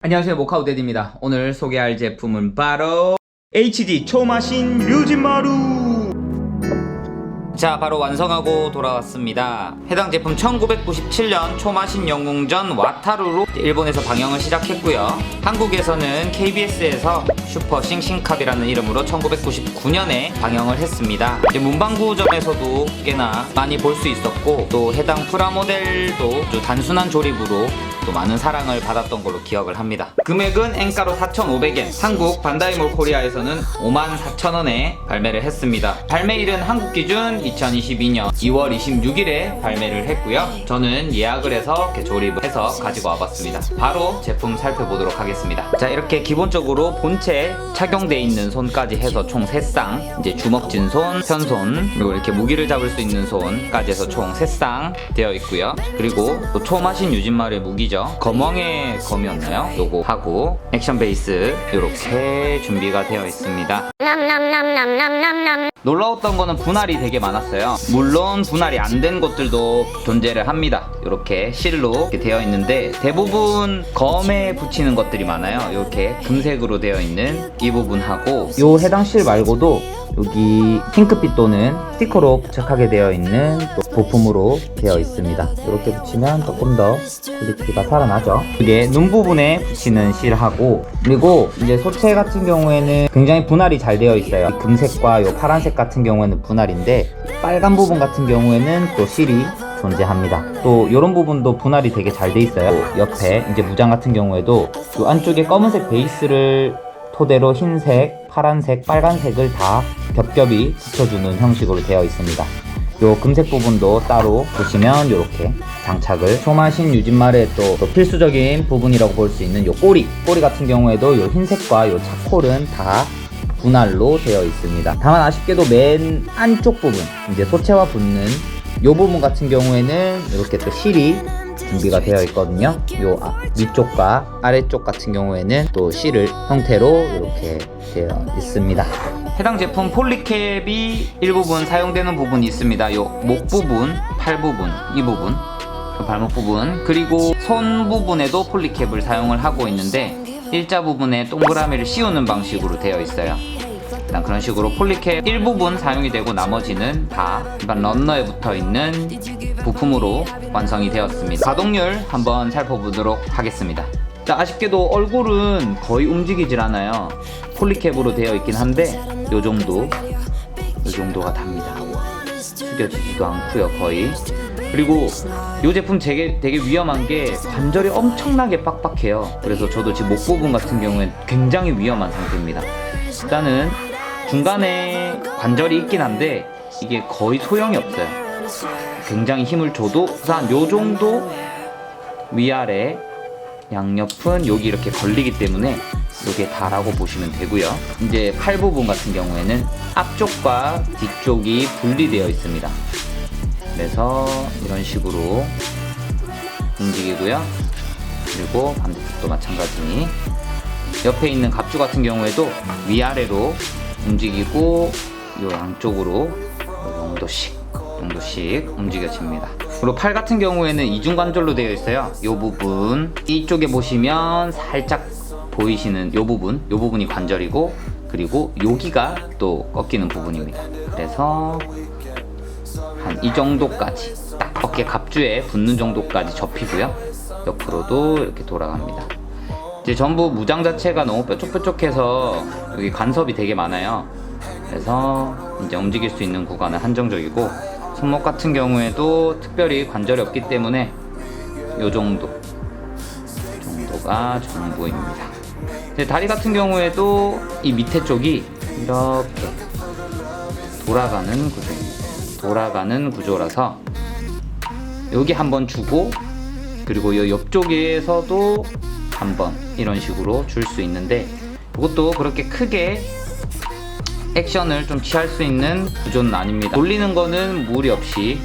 안녕하세요, 모카우데디입니다. 오늘 소개할 제품은 바로 HD 초마신 류진마루. 자, 바로 완성하고 돌아왔습니다. 해당 제품 1997년 초마신 영웅전 와타루로 일본에서 방영을 시작했고요. 한국에서는 KBS에서 슈퍼 싱싱캅이라는 이름으로 1999년에 방영을 했습니다. 이제 문방구점에서도 꽤나 많이 볼 수 있었고, 또 해당 프라모델도 아주 단순한 조립으로 또 많은 사랑을 받았던 걸로 기억을 합니다. 금액은 엔가로 4,500엔, 한국 반다이몰 코리아에서는 54,000원에 발매를 했습니다. 발매일은 한국 기준 2022년 2월 26일에 발매를 했고요. 저는 예약을 해서 이렇게 조립을 해서 가지고 와봤습니다. 바로 제품 살펴보도록 하겠습니다. 자, 이렇게 기본적으로 본체 착용되어 있는 손까지 해서 총 3쌍, 이제 주먹진 손, 편손, 그리고 이렇게 무기를 잡을 수 있는 손까지 해서 총 3쌍 되어 있고요. 그리고 또 초마신 유진마루의 무기죠. 검왕의 검이었나요? 요거 하고 액션 베이스 이렇게 준비가 되어 있습니다. 놀라웠던 거는 분할이 되게 많았어요. 물론 분할이 안 된 것들도 존재를 합니다. 이렇게 실로 이렇게 되어 있는데 대부분 검에 붙이는 것들이 많아요. 이렇게 금색으로 되어 있는 이 부분하고, 요 해당 실 말고도 여기 핑크빛 또는 스티커로 부착하게 되어 있는 또 부품으로 되어 있습니다. 이렇게 붙이면 조금 더 퀄리티가 살아나죠. 이게 눈 부분에 붙이는 실하고, 그리고 이제 소체 같은 경우에는 굉장히 분할이 잘 되어 있어요. 이 금색과 요 파란색 같은 경우에는 분할인데, 빨간 부분 같은 경우에는 또 실이 존재합니다. 또 이런 부분도 분할이 되게 잘 돼 있어요. 옆에 이제 무장 같은 경우에도 이 안쪽에 검은색 베이스를 토대로 흰색, 파란색, 빨간색을 다 겹겹이 붙여주는 형식으로 되어 있습니다. 요 금색 부분도 따로 보시면 이렇게 장착을, 초마신 유진마루의 또 필수적인 부분이라고 볼 수 있는 요 꼬리 같은 경우에도 요 흰색과 요 차콜은 다 분할로 되어 있습니다. 다만 아쉽게도 맨 안쪽 부분, 이제 소체와 붙는 요 부분 같은 경우에는 이렇게 또 실이 준비가 되어 있거든요. 요 위쪽과 아래쪽 같은 경우에는 또 실을 형태로 이렇게 되어 있습니다. 해당 제품 폴리캡이 일부분 사용되는 부분이 있습니다. 요 목 부분, 팔 부분, 이 부분, 발목 부분, 그리고 손 부분에도 폴리캡을 사용을 하고 있는데, 일자 부분에 동그라미를 씌우는 방식으로 되어 있어요. 일단 그런 식으로 폴리캡 일부분 사용이 되고, 나머지는 다 일반 런너에 붙어 있는 부품으로 완성이 되었습니다. 가동률 한번 살펴보도록 하겠습니다. 자, 아쉽게도 얼굴은 거의 움직이질 않아요. 폴리캡으로 되어 있긴 한데 요 정도가 답니다. 숙여지지도 않고요, 거의. 그리고 이 제품 되게 위험한 게 관절이 엄청나게 빡빡해요. 그래서 저도 지금 목 부분 같은 경우엔 굉장히 위험한 상태입니다. 일단은 중간에 관절이 있긴 한데 이게 거의 소용이 없어요. 굉장히 힘을 줘도 한 요 정도 위아래 양옆은 여기 이렇게 걸리기 때문에 이게 다라고 보시면 되고요. 이제 팔 부분 같은 경우에는 앞쪽과 뒤쪽이 분리되어 있습니다. 그래서 이런 식으로 움직이고요. 그리고 반대쪽도 마찬가지. 옆에 있는 갑주 같은 경우에도 위아래로 움직이고, 이 양쪽으로 이 정도씩 움직여집니다. 그리고 팔 같은 경우에는 이중관절로 되어 있어요. 이 부분, 이쪽에 보시면 살짝 보이시는 이 부분이 관절이고, 그리고 여기가 또 꺾이는 부분입니다. 그래서 한 이 정도까지, 딱 어깨 갑주에 붙는 정도까지 접히고요. 옆으로도 이렇게 돌아갑니다. 이제 전부 무장 자체가 너무 뾰족뾰족해서 여기 간섭이 되게 많아요. 그래서 이제 움직일 수 있는 구간은 한정적이고, 손목 같은 경우에도 특별히 관절이 없기 때문에 이 정도가 전부입니다. 이제 다리 같은 경우에도 이 밑에 쪽이 이렇게 돌아가는 구조라서 여기 한번 주고, 그리고 이 옆쪽에서도 한번 이런 식으로 줄 수 있는데, 이것도 그렇게 크게 액션을 좀 취할 수 있는 구조는 아닙니다. 돌리는 거는 무리 없이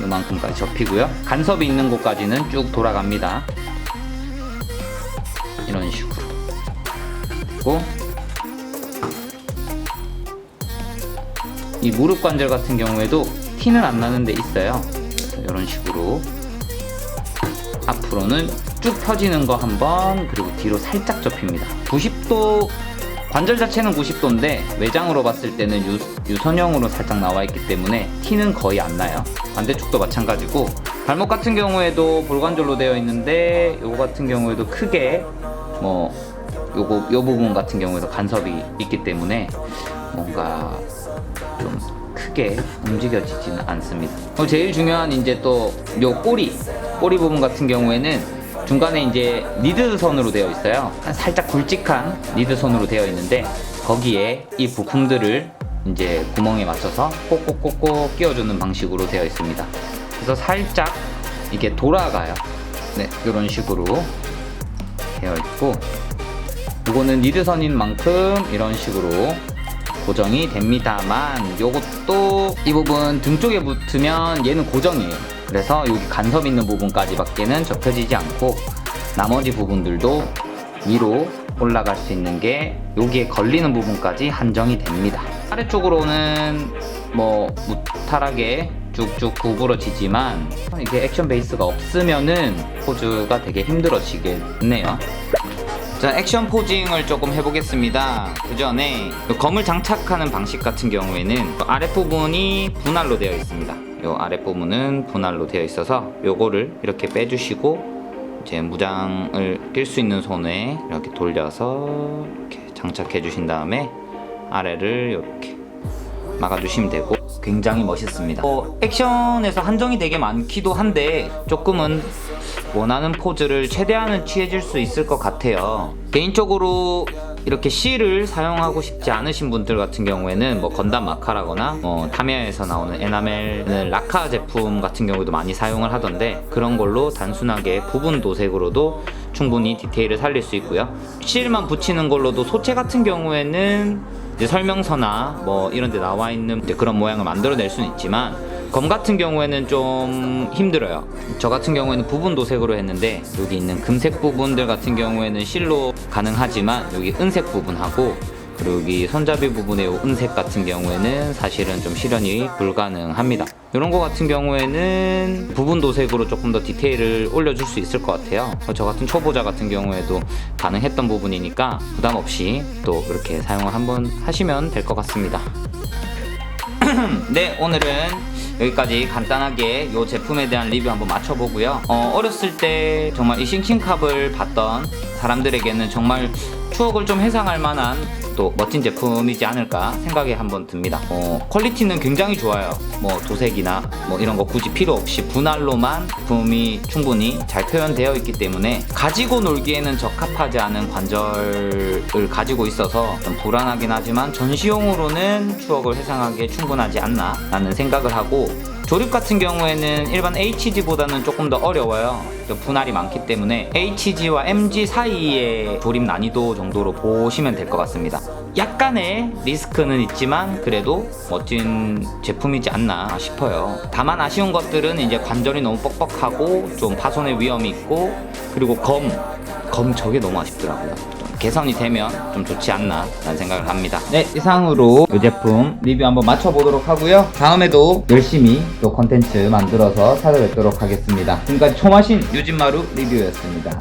이만큼까지 접히고요. 간섭이 있는 곳까지는 쭉 돌아갑니다. 이런 식으로. 그리고 이 무릎 관절 같은 경우에도 티는 안 나는 데 있어요. 이런 식으로 앞으로는 쭉 펴지는 거 한번, 그리고 뒤로 살짝 접힙니다. 90도, 관절 자체는 90도인데 외장으로 봤을 때는 유선형으로 살짝 나와 있기 때문에 티는 거의 안 나요. 반대쪽도 마찬가지고, 발목 같은 경우에도 볼관절로 되어 있는데 요거 같은 경우에도 크게 뭐 요 부분 같은 경우에도 간섭이 있기 때문에 뭔가 좀 크게 움직여지지는 않습니다. 제일 중요한 이제 또 요 꼬리 부분 같은 경우에는 중간에 이제 니드선으로 되어 있어요. 살짝 굵직한 니드선으로 되어 있는데 거기에 이 부품들을 이제 구멍에 맞춰서 꼭꼭꼭꼭 끼워주는 방식으로 되어 있습니다. 그래서 살짝 이게 돌아가요. 네, 이런 식으로 되어 있고, 이거는 니드선인 만큼 이런 식으로 고정이 됩니다만, 요것도 이 부분 등 쪽에 붙으면 얘는 고정이에요. 그래서 여기 간섭 있는 부분까지 밖에는 접혀지지 않고 나머지 부분들도 위로 올라갈 수 있는 게 여기에 걸리는 부분까지 한정이 됩니다. 아래쪽으로는 뭐 무탈하게 쭉쭉 구부러지지만 이게 액션 베이스가 없으면은 포즈가 되게 힘들어지겠네요. 자, 액션 포징을 조금 해보겠습니다. 그 전에 검을 장착하는 방식 같은 경우에는 아랫부분이 분할로 되어 있습니다. 요 아랫부분은 분할로 되어 있어서 요거를 이렇게 빼주시고 이제 무장을 낄 수 있는 손에 이렇게 돌려서 이렇게 장착해 주신 다음에 아래를 이렇게 막아주시면 되고, 굉장히 멋있습니다. 액션에서 한정이 되게 많기도 한데 조금은 원하는 포즈를 최대한은 취해줄 수 있을 것 같아요. 개인적으로 이렇게 C를 사용하고 싶지 않으신 분들 같은 경우에는 뭐 건담 마카라거나 타미야에서 나오는 에나멜 라카 제품 같은 경우도 많이 사용을 하던데, 그런 걸로 단순하게 부분 도색으로도 충분히 디테일을 살릴 수 있고요. 실만 붙이는 걸로도 소체 같은 경우에는 이제 설명서나 뭐 이런 데 나와 있는 이제 그런 모양을 만들어낼 수는 있지만, 검 같은 경우에는 좀 힘들어요. 저 같은 경우에는 부분 도색으로 했는데 여기 있는 금색 부분들 같은 경우에는 실로 가능하지만 여기 은색 부분하고 그리고 여기 손잡이 부분의 은색 같은 경우에는 사실은 좀 실현이 불가능합니다. 이런 거 같은 경우에는 부분 도색으로 조금 더 디테일을 올려줄 수 있을 것 같아요. 저 같은 초보자 같은 경우에도 가능했던 부분이니까 부담 없이 또 이렇게 사용을 한번 하시면 될 것 같습니다. 네, 오늘은 여기까지 간단하게 이 제품에 대한 리뷰 한번 맞춰보고요. 어렸을 때 정말 이 싱싱캅을 봤던 사람들에게는 정말 추억을 좀 회상할 만한 또 멋진 제품이지 않을까 생각이 한번 듭니다. 퀄리티는 굉장히 좋아요. 뭐 도색이나 뭐 이런 거 굳이 필요 없이 분할로만 제품이 충분히 잘 표현되어 있기 때문에 가지고 놀기에는 적합하지 않은 관절을 가지고 있어서 좀 불안하긴 하지만 전시용으로는 추억을 회상하기에 충분하지 않나 라는 생각을 하고, 조립 같은 경우에는 일반 HG보다는 조금 더 어려워요. 분할이 많기 때문에 HG와 MG 사이의 조립 난이도 정도로 보시면 될 것 같습니다. 약간의 리스크는 있지만 그래도 멋진 제품이지 않나 싶어요. 다만 아쉬운 것들은 이제 관절이 너무 뻑뻑하고 좀 파손의 위험이 있고, 그리고 검 저게 너무 아쉽더라고요. 개선이 되면 좀 좋지 않나 라는 생각을 합니다. 네, 이상으로 이 제품 리뷰 한번 맞춰보도록 하고요. 다음에도 열심히 또 컨텐츠 만들어서 찾아뵙도록 하겠습니다. 지금까지 초마신 유진마루 리뷰였습니다.